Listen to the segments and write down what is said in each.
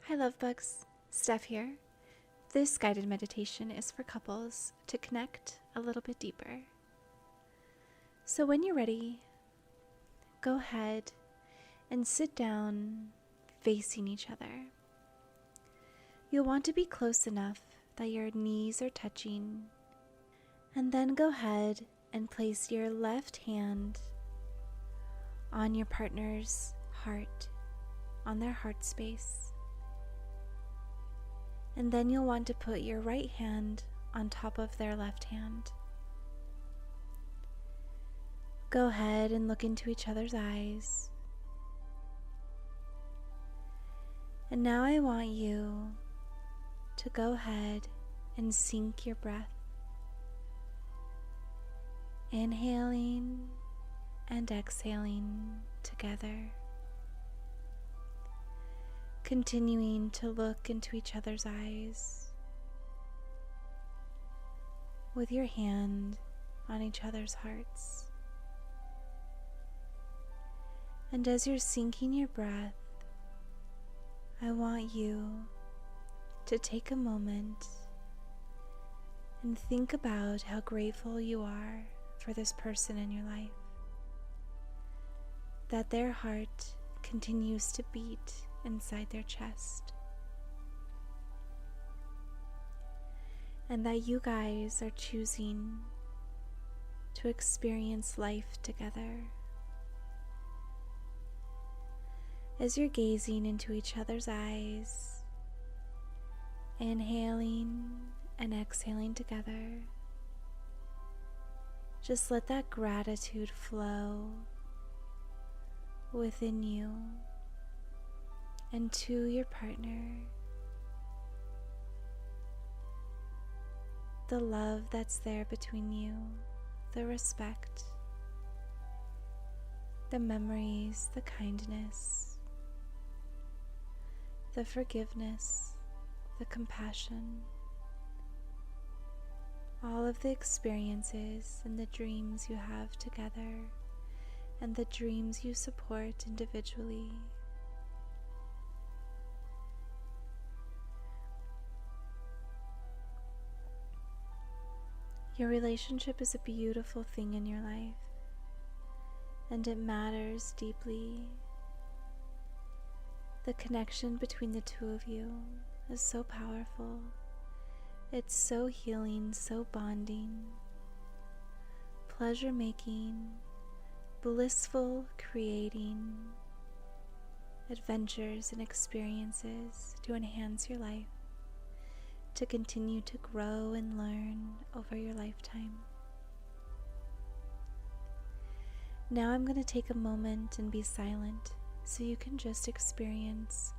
Hi love bugs, Steph here. This guided meditation is for couples to connect a little bit deeper. So when you're ready, go ahead and sit down facing each other. You'll want to be close enough that your knees are touching, and then go ahead and place your left hand on your partner's heart, on their heart space. And then you'll want to put your right hand on top of their left hand. Go ahead and look into each other's eyes. And now I want you to go ahead and sync your breath. Inhaling and exhaling together. Continuing to look into each other's eyes with your hand on each other's hearts. And as you're syncing your breath, I want you to take a moment and think about how grateful you are for this person in your life, that their heart continues to beat inside their chest, and that you guys are choosing to experience life together. As you're gazing into each other's eyes, inhaling and exhaling together, just let that gratitude flow within you and to your partner. The love that's there between you, the respect, the memories, the kindness, the forgiveness, the compassion, all of the experiences and the dreams you have together and the dreams you support individually. Your relationship is a beautiful thing in your life, and it matters deeply. The connection between the two of you is so powerful. It's so healing, so bonding, pleasure-making, blissful, creating adventures and experiences to enhance your life, to continue to grow and learn over your lifetime. Now I'm going to take a moment and be silent so you can just experience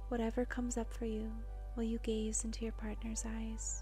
whatever comes up for you while you gaze into your partner's eyes.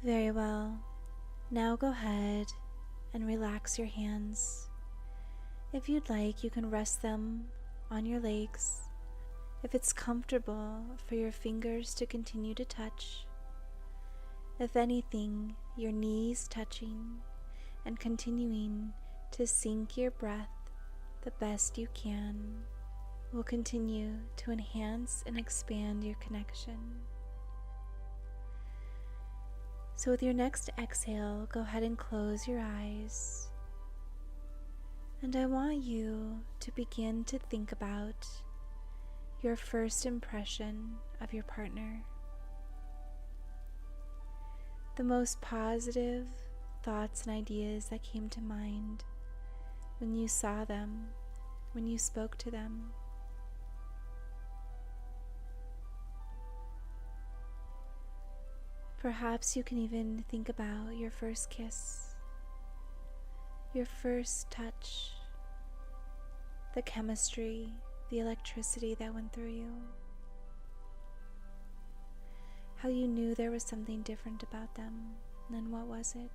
Very well. Now go ahead and relax your hands. If you'd like, you can rest them on your legs. If it's comfortable for your fingers to continue to touch, if anything, your knees touching and continuing to sync your breath the best you can will continue to enhance and expand your connection. So with your next exhale, go ahead and close your eyes. And I want you to begin to think about your first impression of your partner, the most positive thoughts and ideas that came to mind when you saw them, when you spoke to them. Perhaps you can even think about your first kiss, your first touch, the chemistry, the electricity that went through you, how you knew there was something different about them, and what was it?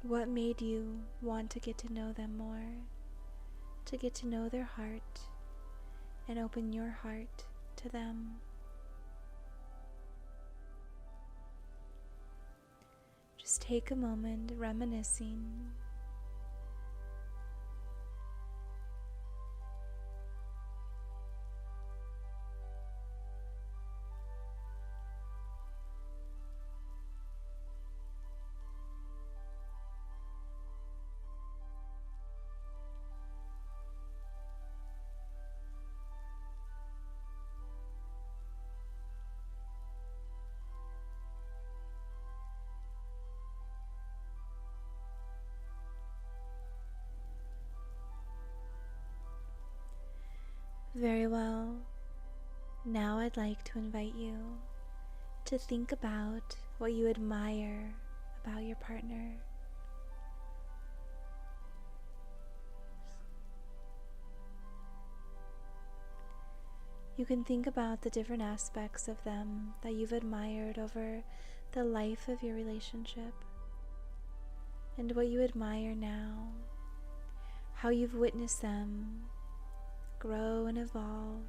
What made you want to get to know them more, to get to know their heart and open your heart to them? Just take a moment reminiscing. Very well. Now I'd like to invite you to think about what you admire about your partner. You can think about the different aspects of them that you've admired over the life of your relationship, and what you admire now, how you've witnessed them grow and evolve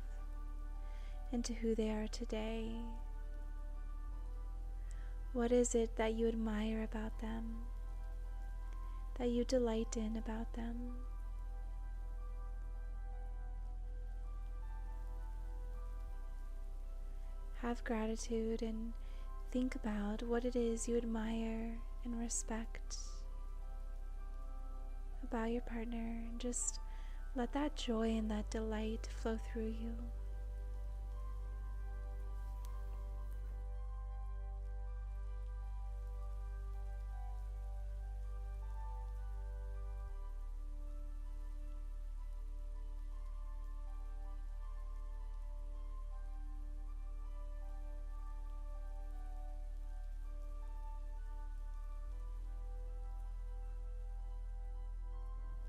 into who they are today. What is it that you admire about them, that you delight in about them? Have gratitude and think about what it is you admire and respect about your partner, and just let that joy and that delight flow through you.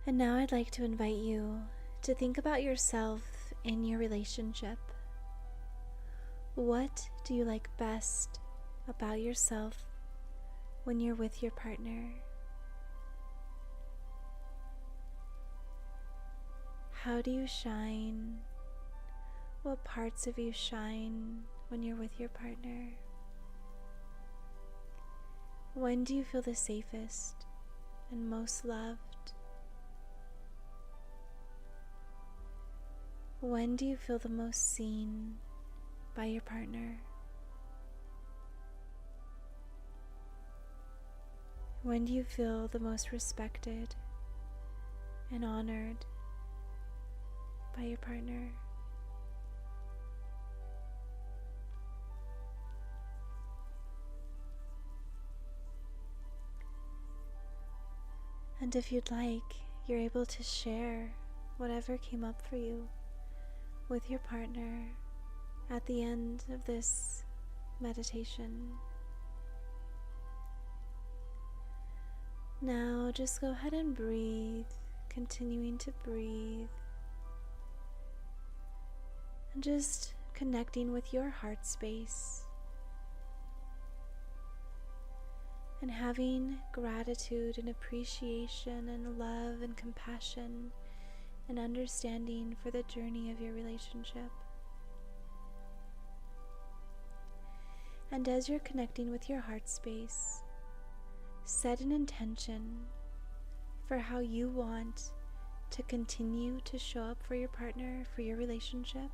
And now I'd like to invite you to think about yourself in your relationship. What do you like best about yourself when you're with your partner? How do you shine? What parts of you shine when you're with your partner? When do you feel the safest and most loved? When do you feel the most seen by your partner? When do you feel the most respected and honored by your partner? And if you'd like, you're able to share whatever came up for you with your partner at the end of this meditation. Now just go ahead and breathe, continuing to breathe, and just connecting with your heart space and having gratitude and appreciation and love and compassion and understanding for the journey of your relationship. And as you're connecting with your heart space, set an intention for how you want to continue to show up for your partner, for your relationship,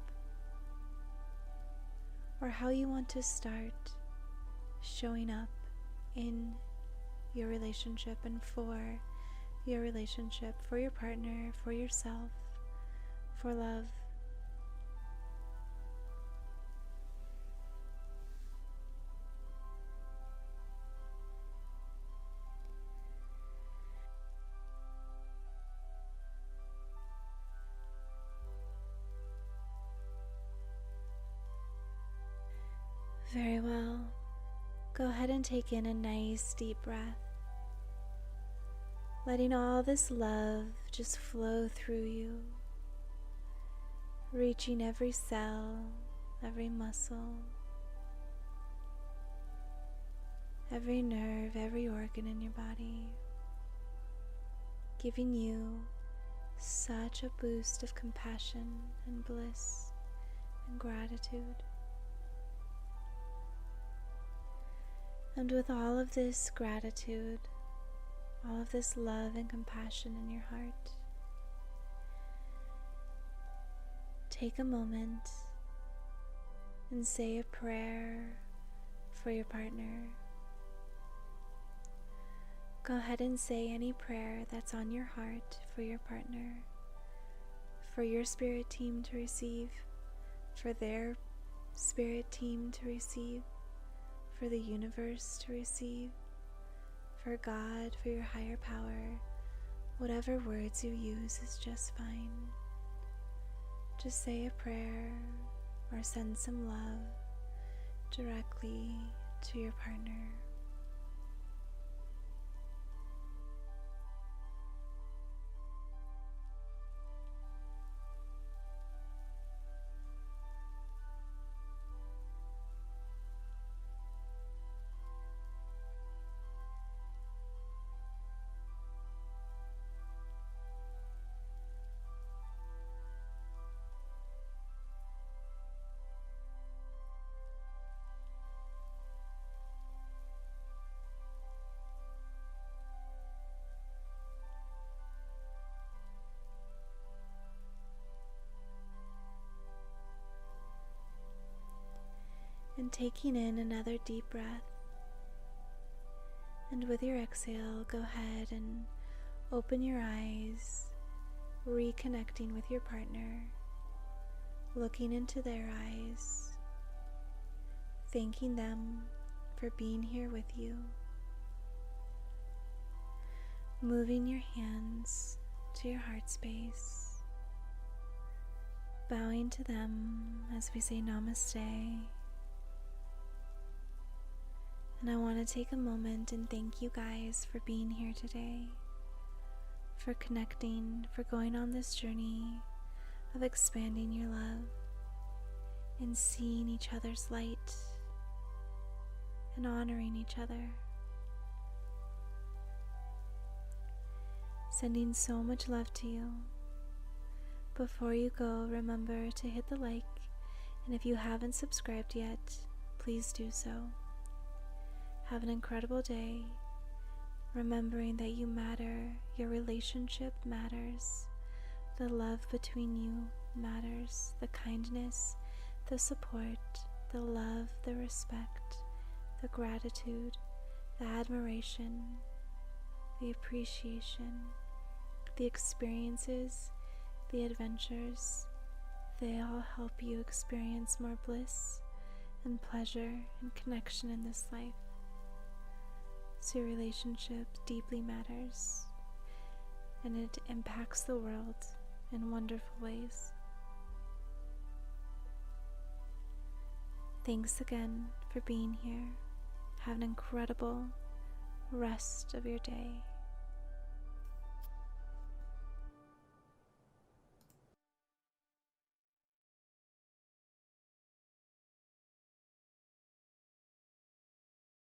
or how you want to start showing up in your relationship and for your relationship, for your partner, for yourself, for love. Very well. Go ahead and take in a nice deep breath, letting all this love just flow through you, reaching every cell, every muscle, every nerve, every organ in your body, giving you such a boost of compassion and bliss and gratitude. And with all of this gratitude, all of this love and compassion in your heart, take a moment and say a prayer for your partner. Go ahead and say any prayer that's on your heart for your partner, for your spirit team to receive, for their spirit team to receive, for the universe to receive, for God, for your higher power. Whatever words you use is just fine. Just say a prayer or send some love directly to your partner. And taking in another deep breath, and with your exhale, go ahead and open your eyes, reconnecting with your partner, looking into their eyes, thanking them for being here with you, moving your hands to your heart space, bowing to them as we say namaste. And I want to take a moment and thank you guys for being here today, for connecting, for going on this journey of expanding your love and seeing each other's light and honoring each other. Sending so much love to you. Before you go, remember to hit the like, and if you haven't subscribed yet, please do so. Have an incredible day, remembering that you matter, your relationship matters, the love between you matters, the kindness, the support, the love, the respect, the gratitude, the admiration, the appreciation, the experiences, the adventures, they all help you experience more bliss and pleasure and connection in this life. So your relationship deeply matters, and it impacts the world in wonderful ways. Thanks again for being here. Have an incredible rest of your day.